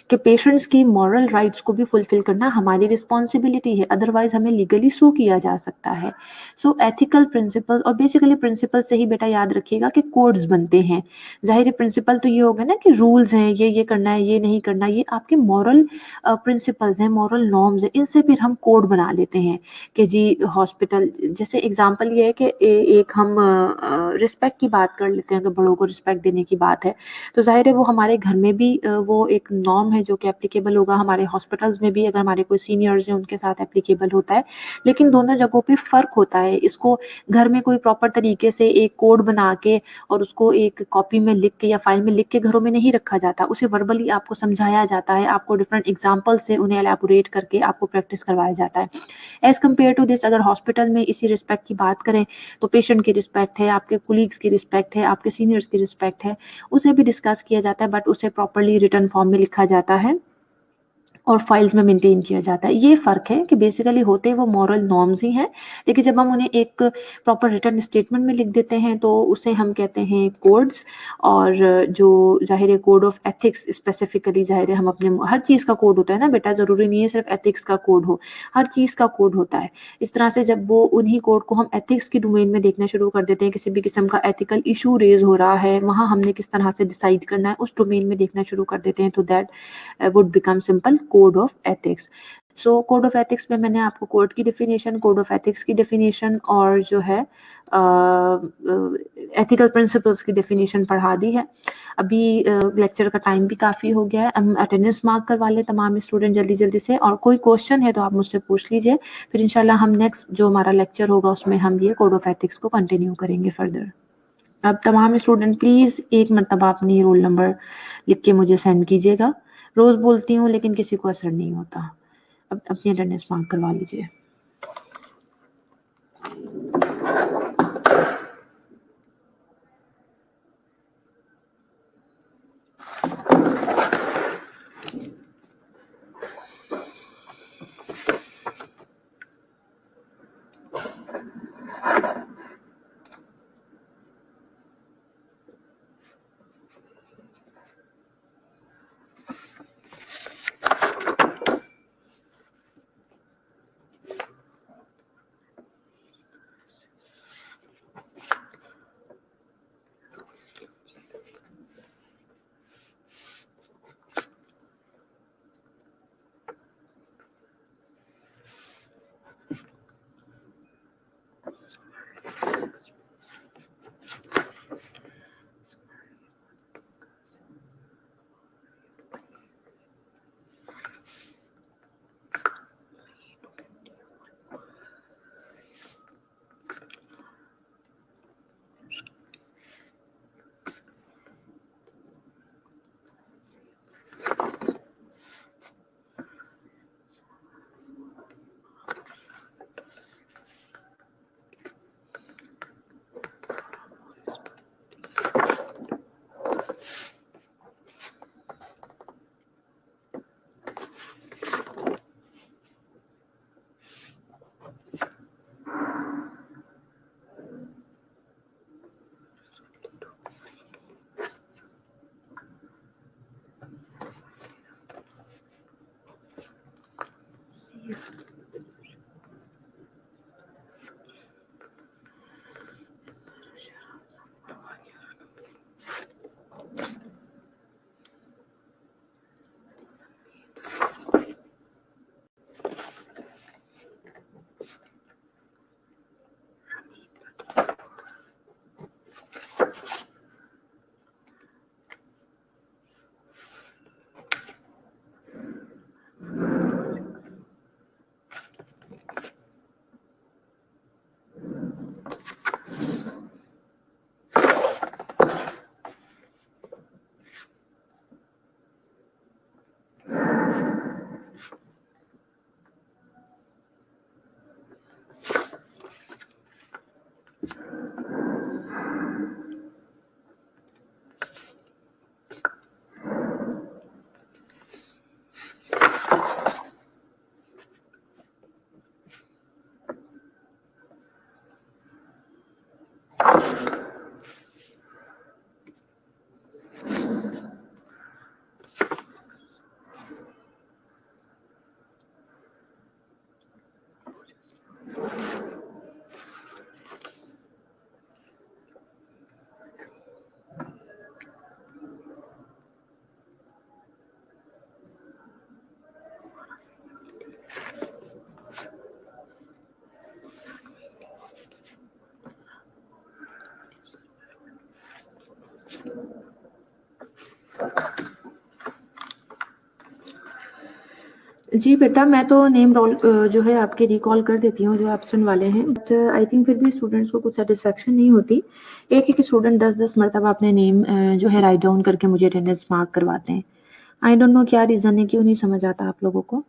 कि पेशेंट्स की मॉरल राइट्स को भी फुलफिल करना हमारी रिस्पॉन्सिबिलिटी है, अदरवाइज हमें लीगली सू किया जा सकता है। सो एथिकल प्रिंसिपल, और बेसिकली प्रिंसिपल से ही बेटा याद रखिएगा कि कोड्स बनते हैं। ज़ाहिर प्रिंसिपल तो ये हो गया ना कि रूल्स हैं, ये करना है, ये नहीं करना, ये आपके मॉरल प्रिंसिपल्स हैं, मॉरल नॉर्म्स हैं, इनसे फिर हम कोड बना लेते हैं कि जी हॉस्पिटल, जैसे एग्जाम्पल ये है कि एक हम रिस्पेक्ट की बात कर लेते हैं, अगर बड़ों को रिस्पेक्ट देने की बात है तो ज़ाहिर है वो हमारे घर में भी वो एक नॉर्म है जो कि एप्लीकेबल होगा, हमारे हॉस्पिटल्स में भी अगर हमारे कोई सीनियर्स हैं उनके साथ एप्लीकेबल होता है, लेकिन दोनों जगहों पे फ़र्क होता है। इसको घर में कोई प्रॉपर तरीके से एक कोड बना के और उसको एक कॉपी में लिख के या फाइल में लिख के घरों में नहीं रखा जाता, उसे वर्बली आपको समझाया जाता है, आपको डिफरेंट एग्जाम्पल से उन्हें एलैबोरेट करके आपको प्रैक्टिस करवाया जाता है। एज़ कम्पेयर टू दिस, अगर हॉस्पिटल में इसी रिस्पेक्ट की बात करें तो पेशेंट की रिस्पेक्ट है, आपके कोलीग्स की रिस्पेक्ट है, आपके सीनियर्स की रिस्पेक्ट है, उसे भी डिस्कस किया जाता है, बट उसे प्रॉपर्ली रिटन फॉर्म में लिखा जाता है और फाइल्स में मेंटेन किया जाता है। ये फ़र्क है कि बेसिकली होते वो मॉरल नॉर्म्स ही हैं, लेकिन जब हम उन्हें एक प्रॉपर रिटन स्टेटमेंट में लिख देते हैं तो उसे हम कहते हैं कोड्स। और जो ज़ाहिर है कोड ऑफ एथिक्स स्पेसिफिकली, ज़ाहिर है हम अपने हर चीज़ का कोड होता है ना बेटा, ज़रूरी नहीं है सिर्फ एथिक्स का कोड हो, हर चीज़ का कोड होता है। इस तरह से जब वो उन्हीं कोड को हम एथिक्स की डोमेन में देखना शुरू कर देते हैं, किसी भी किस्म का एथिकल इशू रेज़ हो रहा है, वहाँ हमने किस तरह से डिसाइड करना है, उस डोमेन में देखना शुरू कर देते हैं, तो that would become simple code of ethics. So code of ethics में मैंने आपको कोड की डेफिनेशन, कोड ऑफ एथिक्स की डेफिनेशन और जो है एथिकल प्रिंसिपल्स की डेफिनेशन पढ़ा दी है। अभी लेक्चर का टाइम भी काफ़ी हो गया है, हम अटेंडेंस मार्क करवा लें तमाम स्टूडेंट जल्दी जल्दी से, और कोई क्वेश्चन है तो आप मुझसे पूछ लीजिए, फिर इंशाल्लाह हम नेक्स्ट जो हमारा लेक्चर होगा उसमें हम ये कोड ऑफ एथिक्स को कंटिन्यू करेंगे फर्दर। अब तमाम स्टूडेंट प्लीज़ एक मरतबा अपनी रोल नंबर लिख के मुझे सेंड कीजिएगा। रोज़ बोलती हूँ लेकिन किसी को असर नहीं होता। अब अपनी अटेंडेंस मार्क करवा लीजिए। जी बेटा, मैं तो नेम रोल जो है आपके रिकॉल कर देती हूँ जो एब्सेंट वाले हैं, बट आई थिंक फिर भी स्टूडेंट्स को कुछ सेटिस्फेक्शन नहीं होती। एक-एक स्टूडेंट 10-10 मर्तबा अपने नेम जो है राइट डाउन करके मुझे अटेंडेंस मार्क करवाते हैं। आई डोंट नो क्या रीज़न है, क्यों नहीं समझ आता आप लोगों को?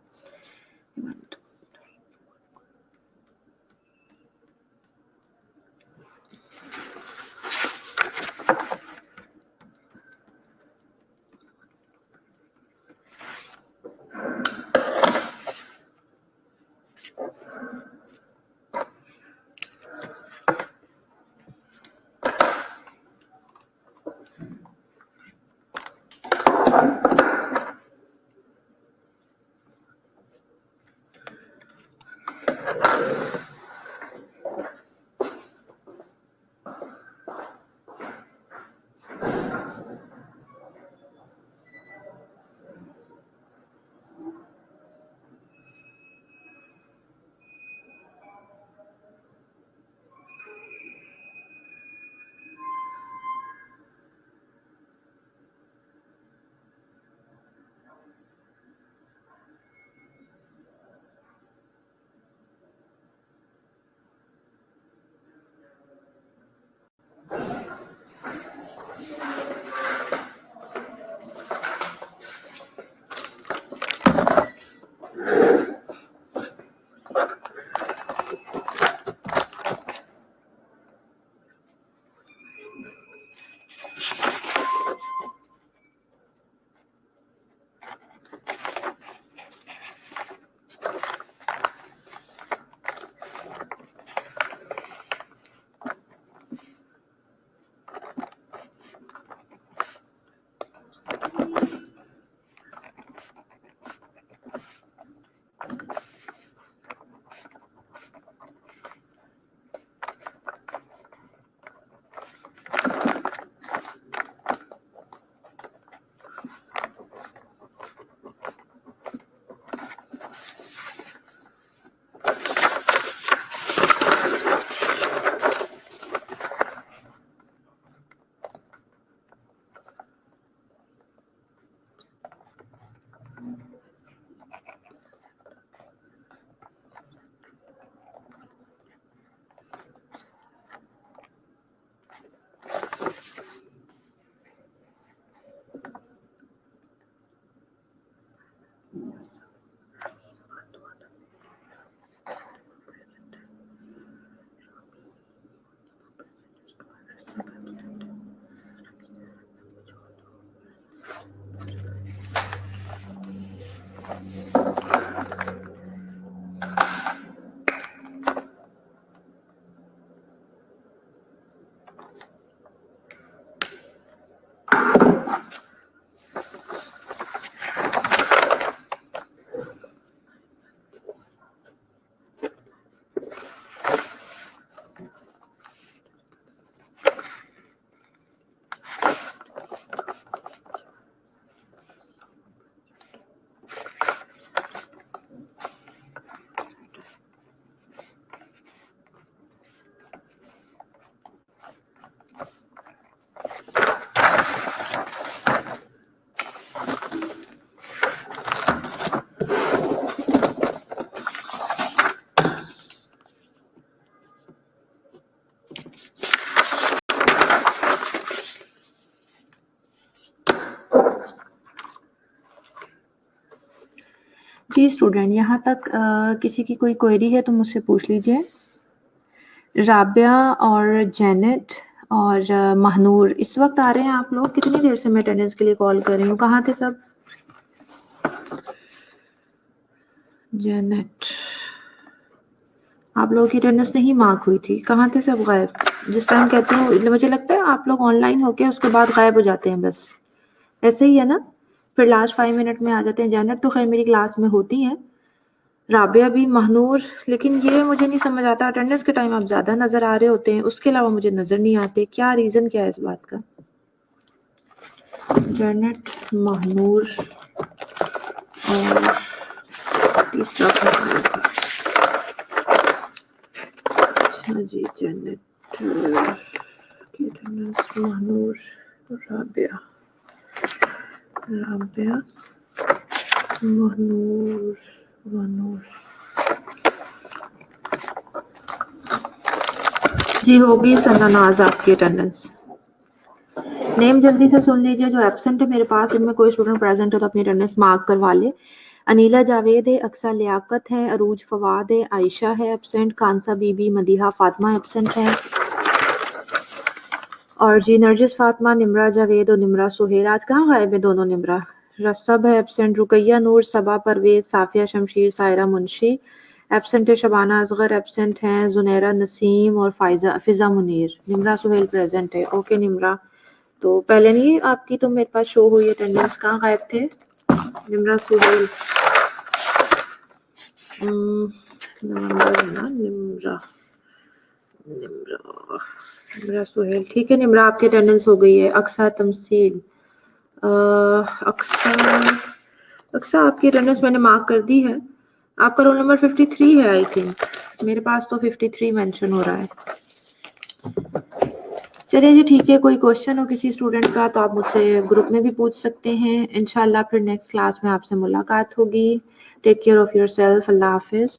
जी स्टूडेंट, यहाँ तक किसी की कोई क्वेरी है तो मुझसे पूछ लीजिए। राबिया और जेनेट और महानूर इस वक्त आ रहे हैं आप लोग? कितनी देर से मैं अटेंडेंस के लिए कॉल कर रही हूँ, कहाँ थे सब? जेनेट, आप लोगों की अटेंडेंस नहीं मार्क हुई थी, कहाँ थे सब गायब? जिस टाइम कहती हूँ मुझे लगता है आप लोग ऑनलाइन होके उसके बाद गायब हो जाते हैं, बस ऐसे ही है ना? फिर लास्ट 5 मिनट में आ जाते हैं। जेनेट तो खैर मेरी क्लास में होती हैं, राबिया भी, महानूर, लेकिन ये मुझे नहीं समझ आता, अटेंडेंस के टाइम आप ज़्यादा नज़र आ रहे होते हैं, उसके अलावा मुझे नज़र नहीं आते। क्या रीज़न क्या है इस बात का? जेनेट, महानूर और तीसरा कौन आया था? अच्छा जी, जेनेट की अटेंडेंस, महानूर, राबिया, महानूर, जी होगी सनानाज आपकी अटेंडेंस। नेम जल्दी से सुन लीजिए जो एब्सेंट है मेरे पास, इनमें कोई स्टूडेंट प्रेजेंट हो तो अपनी अटेंडेंस मार्क करवा ले। अनीला जावेद है, अक्सा लियाकत है, अरूज फवाद है, आयशा है एब्सेंट, कांसा बीबी, मदीहा फातिमा एब्सेंट है, और जी नरजिस फातिमा, निमरा जावेद और निमरा सुहेल। आज कहाँ गायब है दोनों निमरा? रसब है एब्सेंट, रुकैया नूर, सबा परवेज, साफिया शमशीर, सायरा मुंशी एब्सेंट है, शबाना असगर एब्सेंट हैं, जुनैरा नसीम और फिजा मुनीर। निमरा सुहेल प्रेजेंट है। ओके निमरा, तो पहले नहीं आपकी तो मेरे पास शो हुई अटेंडेंस, कहाँ गायब थे? निमरा सुहेल नवंबर है ना, निमरा निमरा निमरा सुहेल, ठीक है निमरा आपकी अटेंडेंस हो गई है। अक्सा तमसील, अक्सा आपकी अटेंडेंस मैंने मार्क कर दी है। आपका रोल नंबर 53 है आई थिंक, मेरे पास तो 53 मेंशन हो रहा है। चलिए जी ठीक है, कोई क्वेश्चन हो किसी स्टूडेंट का तो आप मुझसे ग्रुप में भी पूछ सकते हैं। इंशाल्लाह फिर नेक्स्ट क्लास में आपसे मुलाकात होगी। टेक केयर ऑफ योरसेल्फ, अल्लाह हाफिज।